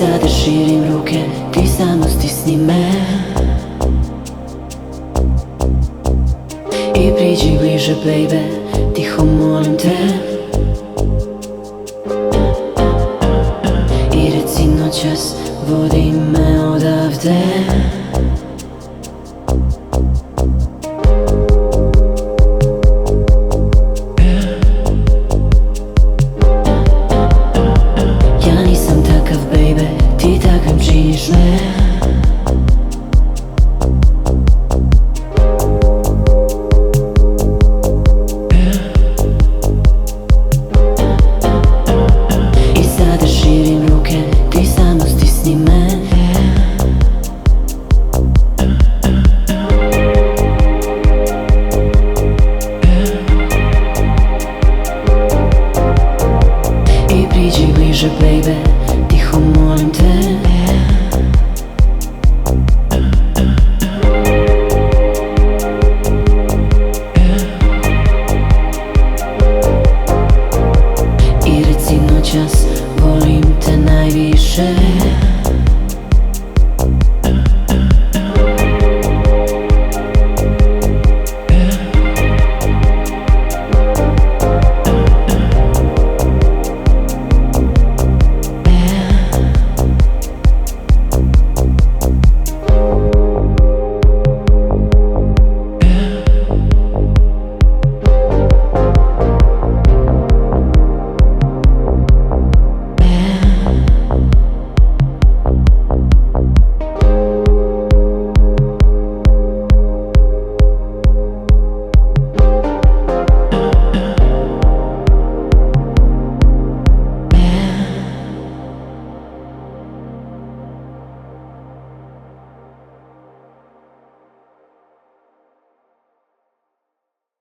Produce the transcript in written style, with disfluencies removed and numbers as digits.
sada širim ruke, ti samo stisni me i priđi bliže, baby, tiho molim te. I reci noćas, vodi me odavde. Ja nisam takav, baby, ti takvim činiš me. I sada širim ruke, ti samo stisni me. I priđi bliže, baby, tiho molim te. I reci noćas, volim te najviše.